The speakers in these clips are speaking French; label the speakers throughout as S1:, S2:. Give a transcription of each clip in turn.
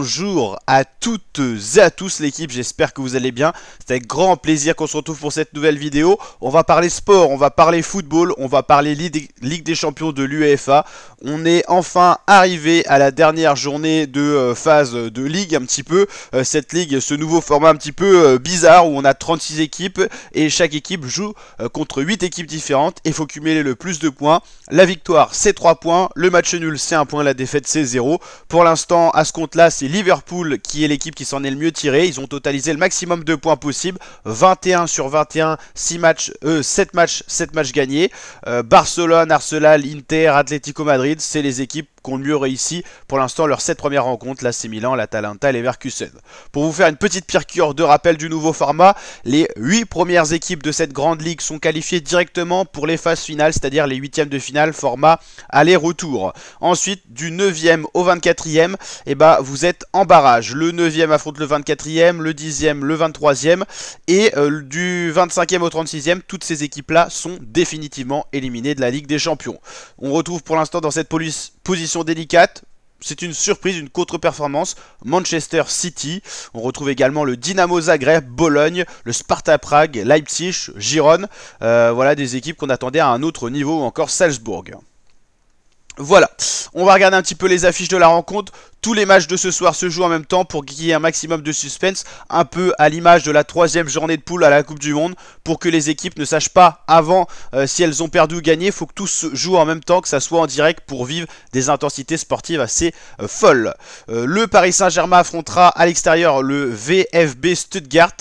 S1: Bonjour à toutes et à tous l'équipe, j'espère que vous allez bien. C'est avec grand plaisir qu'on se retrouve pour cette nouvelle vidéo. On va parler sport, on va parler football, on va parler Ligue des Champions de l'UEFA. On est enfin arrivé à la dernière journée de phase de ligue un petit peu. Cette ligue, ce nouveau format un petit peu bizarre où on a 36 équipes et chaque équipe joue contre 8 équipes différentes et faut cumuler le plus de points. La victoire c'est 3 points, le match nul c'est 1 point, la défaite c'est 0. Pour l'instant à ce compte-là c'est Liverpool qui est l'équipe qui s'en est le mieux tirée. Ils ont totalisé le maximum de points possible, 21 sur 21, 7 matchs gagnés. Barcelone, Arsenal, Inter, Atlético Madrid, c'est les équipes qui ont le mieux réussi pour l'instant leurs 7 premières rencontres, l'AC Milan, l'Atalanta et Leverkusen. Pour vous faire une petite piqûre de rappel du nouveau format, les 8 premières équipes de cette grande ligue sont qualifiées directement pour les phases finales, c'est-à-dire les 8e de finale, format aller-retour. Ensuite, du 9e au 24e, vous êtes en barrage. Le 9e affronte le 24e, le 10e, le 23e et du 25e au 36e, toutes ces équipes-là sont définitivement éliminées de la Ligue des Champions. On retrouve pour l'instant dans cette position délicate, c'est une surprise, une contre-performance, Manchester City. On retrouve également le Dynamo Zagreb, Bologne, le Sparta Prague, Leipzig, Girone. Voilà des équipes qu'on attendait à un autre niveau, ou encore Salzbourg. Voilà, on va regarder un petit peu les affiches de la rencontre. Tous les matchs de ce soir se jouent en même temps pour qu'il y ait un maximum de suspense, un peu à l'image de la 3e journée de poule à la Coupe du Monde, pour que les équipes ne sachent pas avant si elles ont perdu ou gagné. Il faut que tous se jouent en même temps, que ça soit en direct pour vivre des intensités sportives assez folles. Le Paris Saint-Germain affrontera à l'extérieur le VfB Stuttgart.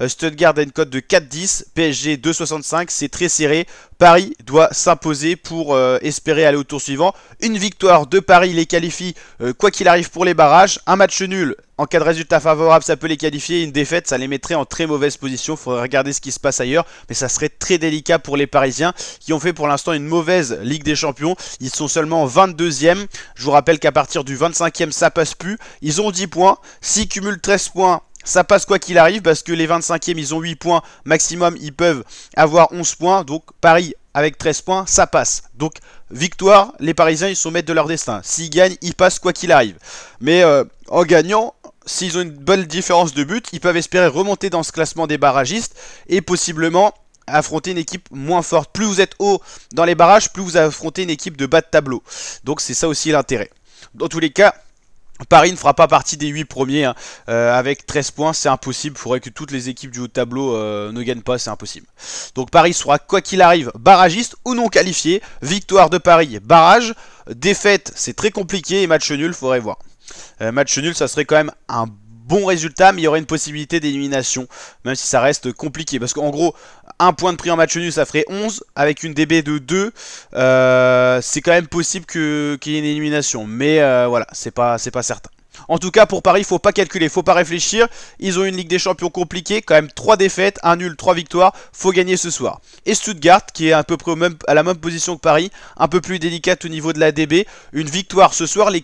S1: Stuttgart a une cote de 4,10, PSG 2,65, c'est très serré. Paris doit s'imposer pour espérer aller au tour suivant. Une victoire de Paris les qualifie quoi qu'il arrive pour les barrages. Un match nul en cas de résultat favorable ça peut les qualifier. Une défaite ça les mettrait en très mauvaise position. Il faudrait regarder ce qui se passe ailleurs, mais ça serait très délicat pour les Parisiens qui ont fait pour l'instant une mauvaise Ligue des Champions. Ils sont seulement 22e. Je vous rappelle qu'à partir du 25e ça passe plus. Ils ont 10 points, s'ils cumulent 13 points ça passe quoi qu'il arrive, parce que les 25e ils ont 8 points maximum, ils peuvent avoir 11 points, donc Paris avec 13 points ça passe. Donc victoire, les Parisiens ils sont maîtres de leur destin, s'ils gagnent ils passent quoi qu'il arrive. Mais en gagnant, s'ils ont une bonne différence de but, ils peuvent espérer remonter dans ce classement des barragistes et possiblement affronter une équipe moins forte. Plus vous êtes haut dans les barrages, plus vous affrontez une équipe de bas de tableau. Donc c'est ça aussi l'intérêt. Dans tous les cas, Paris ne fera pas partie des 8 premiers hein. Avec 13 points c'est impossible, il faudrait que toutes les équipes du haut de tableau ne gagnent pas, c'est impossible. Donc Paris sera quoi qu'il arrive barragiste ou non qualifié. Victoire de Paris, barrage. Défaite c'est très compliqué et match nul, faudrait voir. Match nul ça serait quand même un bon résultat, mais il y aurait une possibilité d'élimination, même si ça reste compliqué, parce qu'en gros, un point de prix en match nul, ça ferait 11, avec une DB de 2, c'est quand même possible qu'il y ait une élimination, mais voilà, c'est pas certain. En tout cas pour Paris il faut pas calculer, faut pas réfléchir. Ils ont une Ligue des Champions compliquée, quand même 3 défaites, 1 nul, 3 victoires, faut gagner ce soir. Et Stuttgart qui est à peu près à la même position que Paris, un peu plus délicate au niveau de la DB. Une victoire ce soir les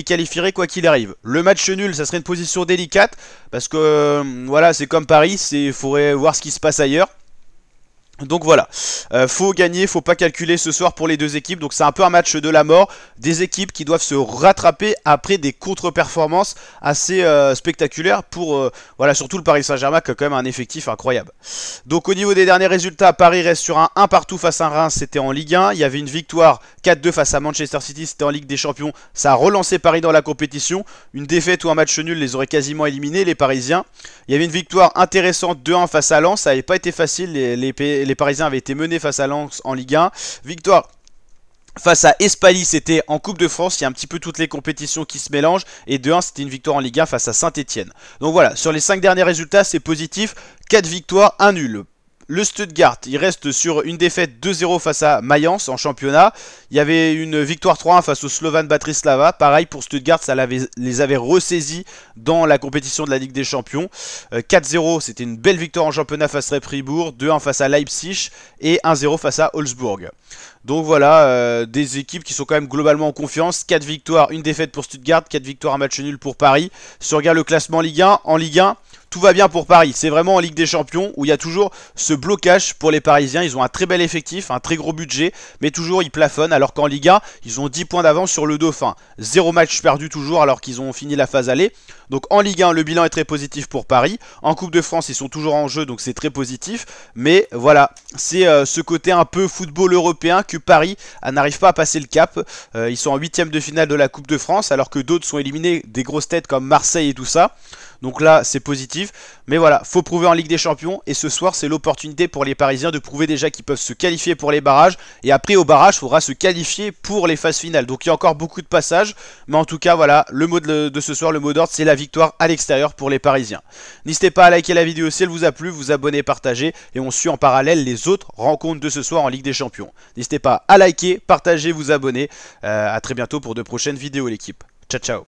S1: qualifierait quoi qu'il arrive. Le match nul ça serait une position délicate, parce que voilà c'est comme Paris, il faudrait voir ce qui se passe ailleurs. Donc voilà, faut gagner, faut pas calculer ce soir pour les deux équipes. Donc c'est un peu un match de la mort, des équipes qui doivent se rattraper après des contre-performances assez spectaculaires pour voilà, surtout le Paris Saint-Germain qui a quand même un effectif incroyable. Donc au niveau des derniers résultats, Paris reste sur un 1 partout face à Reims, c'était en Ligue 1. Il y avait une victoire 4-2 face à Manchester City, c'était en Ligue des Champions. Ça a relancé Paris dans la compétition. Une défaite ou un match nul les aurait quasiment éliminés, les Parisiens. Il y avait une victoire intéressante 2-1 face à Lens, ça n'avait pas été facile, les Parisiens avaient été menés face à Lens en Ligue 1. Victoire face à Espali, c'était en Coupe de France. Il y a un petit peu toutes les compétitions qui se mélangent. Et 2-1, c'était une victoire en Ligue 1 face à Saint-Etienne. Donc voilà, sur les 5 derniers résultats, c'est positif. 4 victoires, 1 nul. Le Stuttgart, il reste sur une défaite 2-0 face à Mayence en championnat. Il y avait une victoire 3-1 face au Slovan Bratislava. Pareil pour Stuttgart, ça les avait ressaisis dans la compétition de la Ligue des Champions. 4-0, c'était une belle victoire en championnat face à Fribourg. 2-1 face à Leipzig et 1-0 face à Wolfsburg. Donc voilà, des équipes qui sont quand même globalement en confiance. 4 victoires, une défaite pour Stuttgart, 4 victoires, un match nul pour Paris. Si on regarde le classement en Ligue 1, tout va bien pour Paris. C'est vraiment en Ligue des Champions où il y a toujours ce blocage pour les Parisiens. Ils ont un très bel effectif, un très gros budget, mais toujours ils plafonnent. Alors qu'en Ligue 1, ils ont 10 points d'avance sur le Dauphin. 0 match perdu toujours alors qu'ils ont fini la phase aller. Donc en Ligue 1, le bilan est très positif pour Paris. En Coupe de France, ils sont toujours en jeu, donc c'est très positif. Mais voilà, c'est ce côté un peu football européen que Paris n'arrive pas à passer le cap. Ils sont en 8ème de finale de la Coupe de France, alors que d'autres sont éliminés, des grosses têtes comme Marseille et tout ça. Donc là, c'est positif. Mais voilà, faut prouver en Ligue des Champions. Et ce soir, c'est l'opportunité pour les Parisiens de prouver déjà qu'ils peuvent se qualifier pour les barrages. Et après, au barrage, il faudra se qualifier pour les phases finales. Donc il y a encore beaucoup de passages. Mais en tout cas, voilà, le mot de ce soir, le mot d'ordre, c'est la victoire à l'extérieur pour les Parisiens. N'hésitez pas à liker la vidéo si elle vous a plu, vous abonner, partager. Et on suit en parallèle les autres rencontres de ce soir en Ligue des Champions. N'hésitez pas à liker, partager, vous abonner. À très bientôt pour de prochaines vidéos, l'équipe. Ciao, ciao.